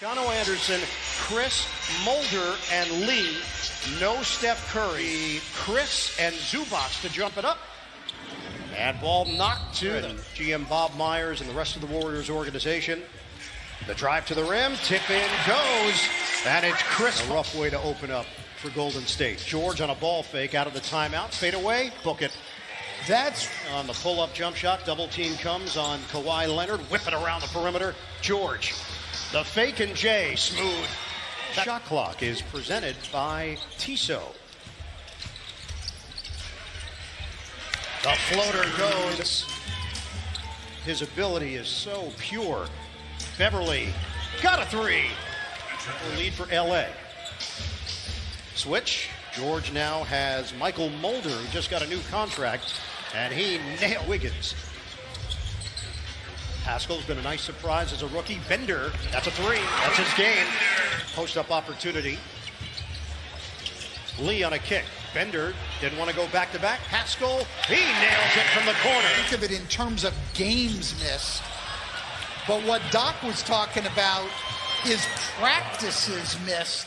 Gano Anderson, Chris, Mulder, and Lee. No Steph Curry. Chris and Zubac to jump it up. And ball knocked to the GM Bob Myers and the rest of the Warriors organization. The drive to the rim, tip in goes, and it's Chris. A rough way to open up for Golden State. George on a ball fake out of the timeout, fade away, book it. That's on the pull-up jump shot. Double team comes on Kawhi Leonard, whip it around the perimeter. George, the fake and Jay, smooth. Shot clock is presented by Tissot. The floater goes. His ability is so pure. Beverly got a three. Lead for LA. Switch. George now has Michael Mulder, who just got a new contract, and he nailed Wiggins. Pascal's been a nice surprise as a rookie. Bender, that's a three. That's his game. Post-up opportunity. Lee on a kick. Bender didn't want to go back-to-back. Pascal, he nails it from the corner. Think of it in terms of games missed. But what Doc was talking about is practices missed.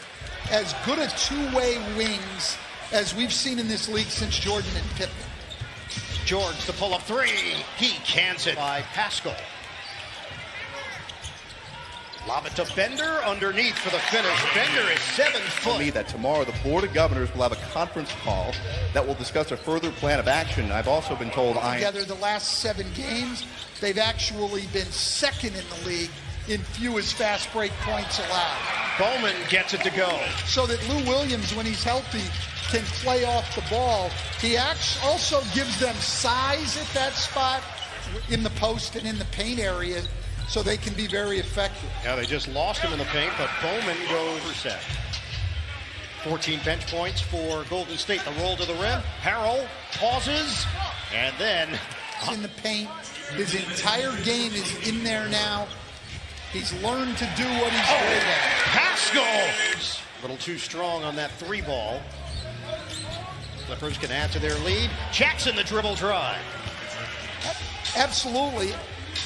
As good a two-way wings as we've seen in this league since Jordan and Pippen. George, the pull-up three. He cans it by Pascal. Lob it to Bender underneath for the finish. Bender is 7 foot. Me that tomorrow the Board of Governors will have a conference call that will discuss a further plan of action. I've also been told together the last 7 games, they've actually been second in the league in fewest fast break points allowed. Bowman gets it to go. So that Lou Williams, when he's healthy, can play off the ball. He also gives them size at that spot in the post and in the paint area, so they can be very effective. Yeah, they just lost him in the paint, but Bowman goes for set. 14 bench points for Golden State. The roll to the rim. Harrell pauses, and then in the paint. His entire game is in there now. He's learned to do what he's great at. Pascal! A little too strong on that three ball. Clippers can add to their lead. Jackson, the dribble drive. Absolutely.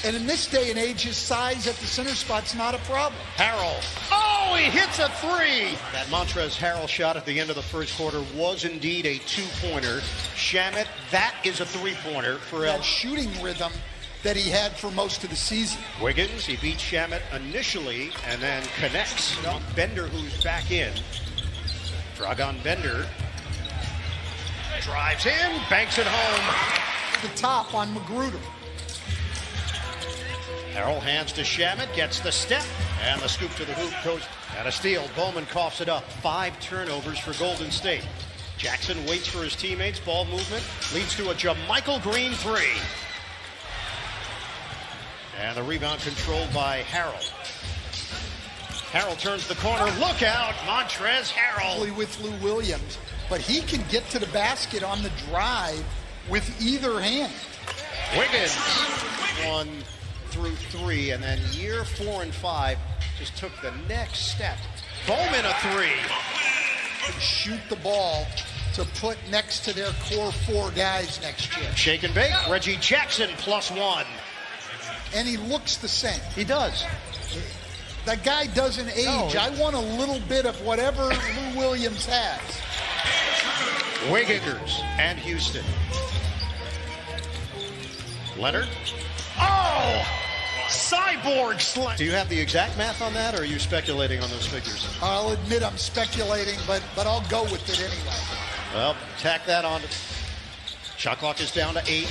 And in this day and age, his size at the center spot's not a problem. Harrell. Oh, he hits a three. That Montrezl Harrell shot at the end of the first quarter was indeed a two-pointer. Shamet, that is a three-pointer for that shooting rhythm that he had for most of the season. Wiggins, he beats Shamet initially and then connects. Bender, who's back in. Dragan Bender drives in, banks it home. The top on Magruder. Harrell hands to Shamet, gets the step, and the scoop to the hoop goes at a steal. Bowman coughs it up. 5 turnovers for Golden State. Jackson waits for his teammates. Ball movement leads to a JaMychal Green three. And the rebound controlled by Harrell. Harrell turns the corner. Look out, Montrezl Harrell. With Lou Williams, but he can get to the basket on the drive with either hand. Wiggins, 1 through 3, and then year 4 and 5 just took the next step. Bowman a three. And shoot the ball to put next to their core 4 guys next year. Shake and bake. Reggie Jackson +1. And he looks the same. He does. That guy doesn't age. No. I want a little bit of whatever Lou Williams has. Wiggins and Houston. Leonard. Oh! Cyborg slam. Do you have the exact math on that, or are you speculating on those figures? I'll admit I'm speculating, but I'll go with it anyway. Well, tack that on. Shot clock is down to 8.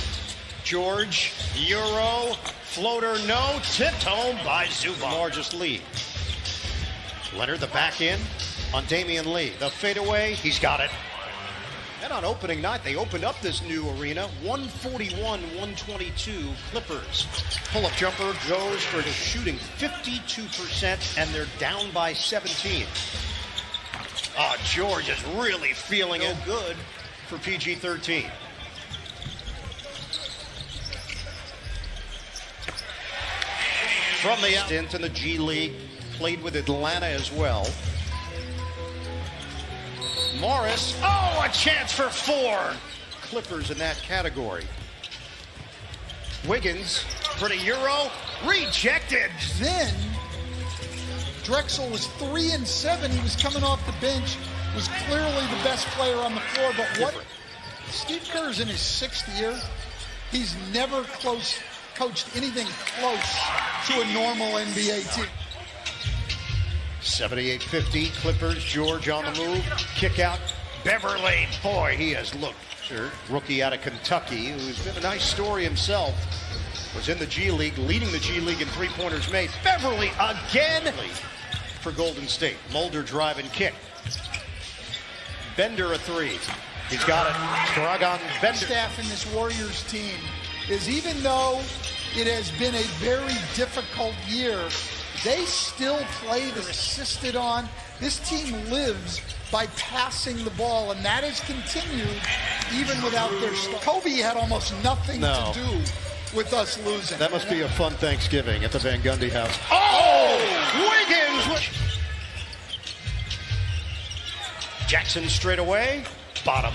George, Euro, floater, no, tipped home by Zubac. Largest lead. Leonard, the back in on Damian Lee. The fadeaway, he's got it. And on opening night, they opened up this new arena. 141-122 Clippers. Pull-up jumper goes for the shooting 52%, and they're down by 17. Oh, George is really feeling it good for PG-13. From the stint in the G League, played with Atlanta as well. Morris, oh, a chance for 4. Clippers in that category. Wiggins for the Euro, rejected. Then Drexel was 3-7. He was coming off the bench, was clearly the best player on the floor. But what? Steve Kerr's in his 6th year. He's never coached anything close to a normal NBA team. 78-50, Clippers, George on the move, kick out, Beverly, boy, he has looked. Rookie out of Kentucky, who's been a nice story himself, was in the G League, leading the G League in three-pointers made. Beverly again for Golden State. Mulder drive and kick. Bender a three. He's got it. Dragan Bender. Staff in this Warriors team is, even though it has been a very difficult year, they still play the assisted on. This team lives by passing the ball, and that has continued even without their star. Kobe had almost nothing to do with us losing. That must be a fun Thanksgiving at the Van Gundy house. Oh! Wiggins! Jackson straight away. Bottom.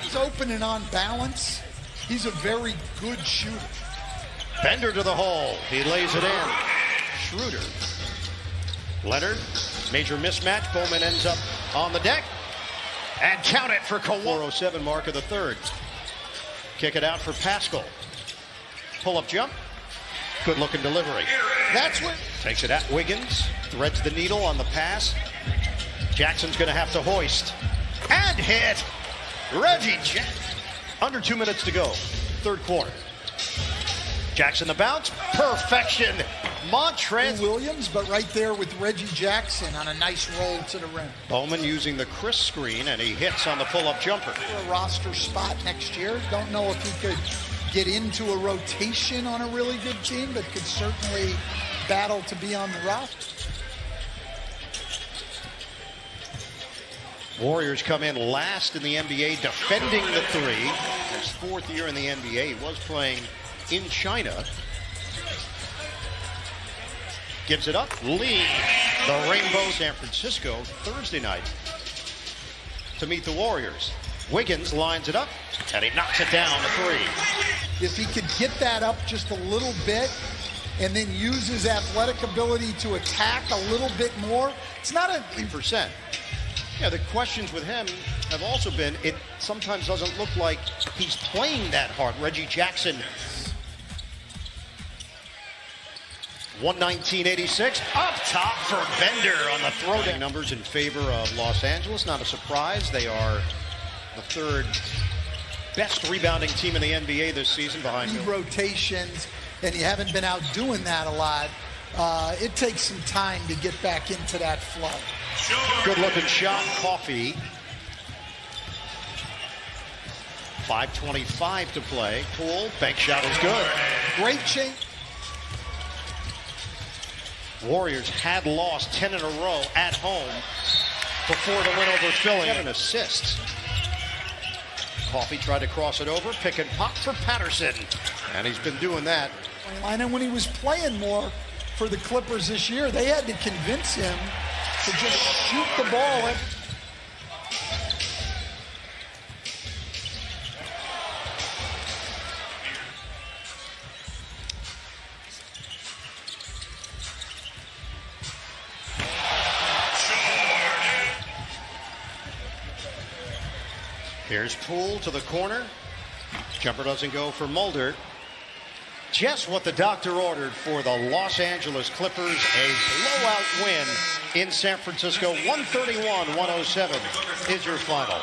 He's open and on balance. He's a very good shooter. Bender to the hole. He lays it in. Schroeder. Leonard. Major mismatch. Bowman ends up on the deck. And count it for Kawhi. 407 mark of the third. Kick it out for Pascal. Pull-up jump. Good looking delivery. That's what Takes it at Wiggins. Threads the needle on the pass. Jackson's going to have to hoist. And hit. Reggie Jackson. Under 2 minutes to go. Third quarter. Jackson the bounce. Perfection. Montrez Williams, but right there with Reggie Jackson on a nice roll to the rim. Bowman using the Chris screen, and he hits on the pull-up jumper. For a roster spot next year. Don't know if he could get into a rotation on a really good team, but could certainly battle to be on the roster. Warriors come in last in the NBA, defending the three. His 4th year in the NBA. He was playing in China. Gives it up. Lee, the Rainbow, San Francisco, Thursday night to meet the Warriors. Wiggins lines it up, and he knocks it down to three. If he could get that up just a little bit and then use his athletic ability to attack a little bit more, it's not a... 3%. Yeah, the questions with him have also been, it sometimes doesn't look like he's playing that hard. Reggie Jackson, 119.86, up top for Bender on the throwdown. Numbers in favor of Los Angeles, not a surprise. They are the 3rd best rebounding team in the NBA this season behind rotations, and you haven't been out doing that a lot. It takes some time to get back into that flow. Good looking shot, Coffee. 5:25 to play. Poole, bank shot is good. Great change. Warriors had lost 10 in a row at home before the win over Philly. 7 assists. Coffee tried to cross it over, pick and pop for Patterson, and he's been doing that. And when he was playing more for the Clippers this year, they had to convince him to just shoot the ball. Here's Poole to the corner. Jumper doesn't go for Mulder. Just what the doctor ordered for the Los Angeles Clippers. A blowout win in San Francisco. 131-107 is your final.